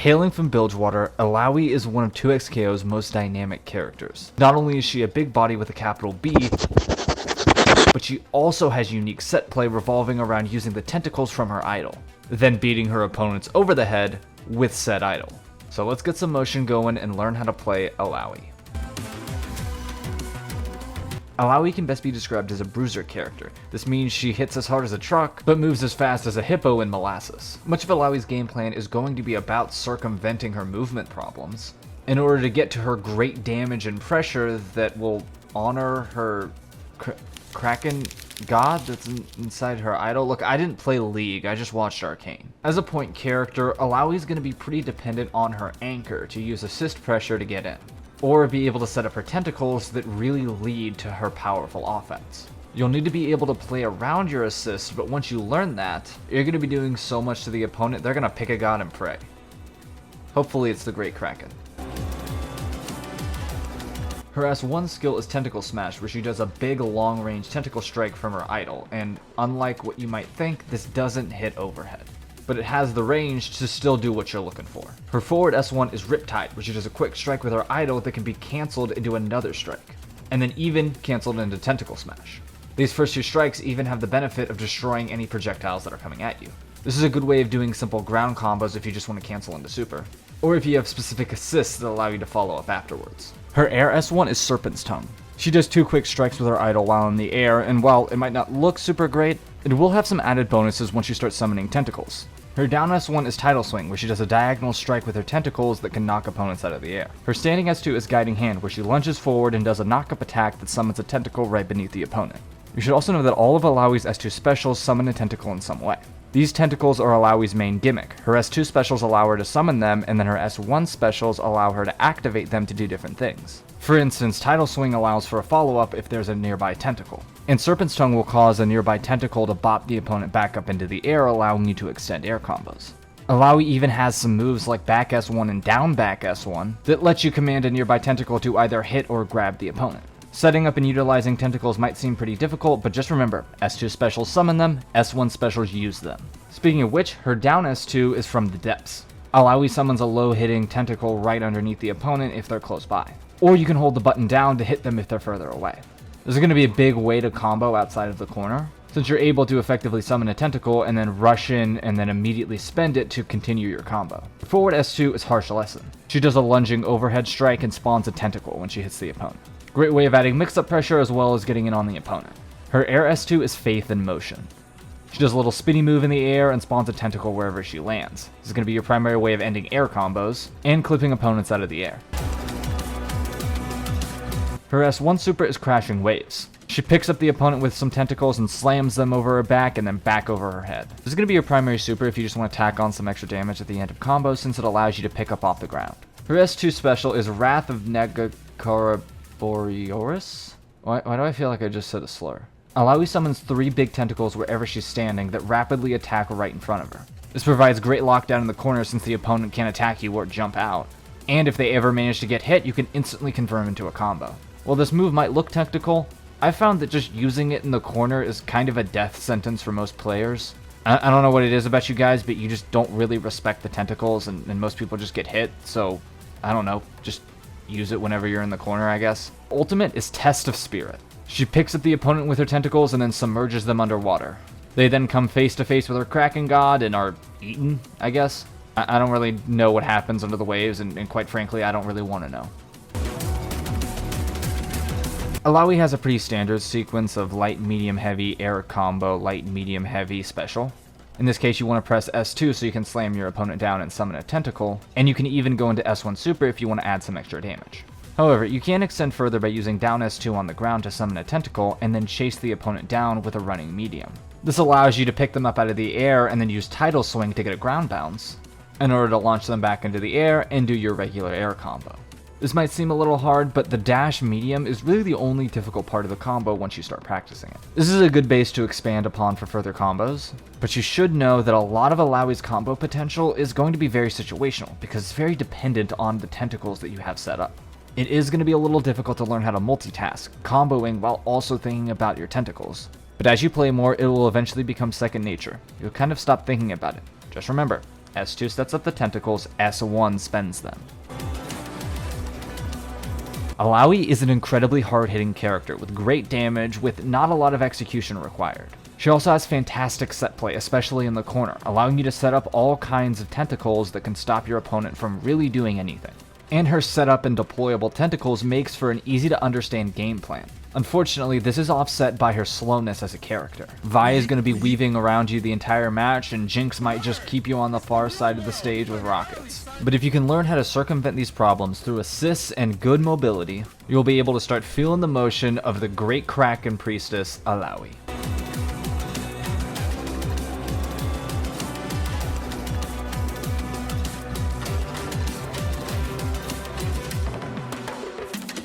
Hailing from Bilgewater, Illaoi is one of 2XKO's most dynamic characters. Not only is she a big body with a capital B, but she also has unique set play revolving around using the tentacles from her idol, then beating her opponents over the head with said idol. So let's get some motion going and learn how to play Illaoi. Illaoi can best be described as a bruiser character. This means she hits as hard as a truck, but moves as fast as a hippo in molasses. Much of Illaoi's game plan is going to be about circumventing her movement problems in order to get to her great damage and pressure that will honor her Kraken god that's inside her idol. Look, I didn't play League, I just watched Arcane. As a point character, Illaoi's going to be pretty dependent on her anchor to use assist pressure to get in, or be able to set up her tentacles that really lead to her powerful offense. You'll need to be able to play around your assist, but once you learn that, you're going to be doing so much to the opponent, they're going to pick a god and pray. Hopefully it's the Great Kraken. Her S1 skill is Tentacle Smash, where she does a big long-range tentacle strike from her idol, and unlike what you might think, this doesn't hit overhead, but it has the range to still do what you're looking for. Her forward S1 is Riptide, which she does a quick strike with her idol that can be cancelled into another strike, and then even cancelled into Tentacle Smash. These first two strikes even have the benefit of destroying any projectiles that are coming at you. This is a good way of doing simple ground combos if you just want to cancel into super, or if you have specific assists that allow you to follow up afterwards. Her air S1 is Serpent's Tongue. She does two quick strikes with her idol while in the air, and while it might not look super great, it will have some added bonuses once you start summoning tentacles. Her down S1 is Tidal Swing, where she does a diagonal strike with her tentacles that can knock opponents out of the air. Her standing S2 is Guiding Hand, where she lunges forward and does a knock-up attack that summons a tentacle right beneath the opponent. You should also know that all of Illaoi's S2 specials summon a tentacle in some way. These tentacles are Illaoi's main gimmick. Her S2 specials allow her to summon them, and then her S1 specials allow her to activate them to do different things. For instance, Tidal Swing allows for a follow-up if there's a nearby tentacle, and Serpent's Tongue will cause a nearby tentacle to bop the opponent back up into the air, allowing you to extend air combos. Illaoi even has some moves like back S1 and down back S1 that let you command a nearby tentacle to either hit or grab the opponent. Setting up and utilizing tentacles might seem pretty difficult, but just remember, S2 specials summon them, S1 specials use them. Speaking of which, her down S2 is from the depths. Illaoi summons a low-hitting tentacle right underneath the opponent if they're close by, or you can hold the button down to hit them if they're further away. This is going to be a big way to combo outside of the corner, since you're able to effectively summon a tentacle and then rush in and then immediately spend it to continue your combo. Forward S2 is Harsh Lesson. She does a lunging overhead strike and spawns a tentacle when she hits the opponent. Great way of adding mix-up pressure as well as getting in on the opponent. Her air S2 is Faith in Motion. She does a little spinny move in the air and spawns a tentacle wherever she lands. This is going to be your primary way of ending air combos and clipping opponents out of the air. Her S1 super is Crashing Waves. She picks up the opponent with some tentacles and slams them over her back and then back over her head. This is going to be your primary super if you just want to tack on some extra damage at the end of combos, since it allows you to pick up off the ground. Her S2 special is Wrath of Boreoris? Why do I feel like I just said a slur? Illaoi summons 3 big tentacles wherever she's standing that rapidly attack right in front of her. This provides great lockdown in the corner since the opponent can't attack you or jump out. And if they ever manage to get hit, you can instantly convert into a combo. While this move might look technical, I found that just using it in the corner is kind of a death sentence for most players. I don't know what it is about you guys, but you just don't really respect the tentacles, and most people just get hit, so I don't know, just use it whenever you're in the corner, I guess. Ultimate is Test of Spirit. She picks up the opponent with her tentacles and then submerges them underwater. They then come face to face with her Kraken god and are eaten, I guess. I don't really know what happens under the waves, and quite frankly, I don't really want to know. Illaoi has a pretty standard sequence of light, medium, heavy, air combo, light, medium, heavy, special. In this case, you want to press S2 so you can slam your opponent down and summon a tentacle, and you can even go into S1 super if you want to add some extra damage. However, you can extend further by using down S2 on the ground to summon a tentacle and then chase the opponent down with a running medium. This allows you to pick them up out of the air and then use Tidal Swing to get a ground bounce in order to launch them back into the air and do your regular air combo. This might seem a little hard, but the dash medium is really the only difficult part of the combo once you start practicing it. This is a good base to expand upon for further combos, but you should know that a lot of Illaoi's combo potential is going to be very situational because it's very dependent on the tentacles that you have set up. It is going to be a little difficult to learn how to multitask, comboing while also thinking about your tentacles. But as you play more, it will eventually become second nature. You'll kind of stop thinking about it. Just remember, S2 sets up the tentacles, S1 spends them. Illaoi is an incredibly hard-hitting character with great damage with not a lot of execution required. She also has fantastic set play, especially in the corner, allowing you to set up all kinds of tentacles that can stop your opponent from really doing anything. And her setup and deployable tentacles makes for an easy to understand game plan. Unfortunately, this is offset by her slowness as a character. Vi is going to be weaving around you the entire match, and Jinx might just keep you on the far side of the stage with rockets. But if you can learn how to circumvent these problems through assists and good mobility, you'll be able to start feeling the motion of the Great Kraken Priestess, Illaoi.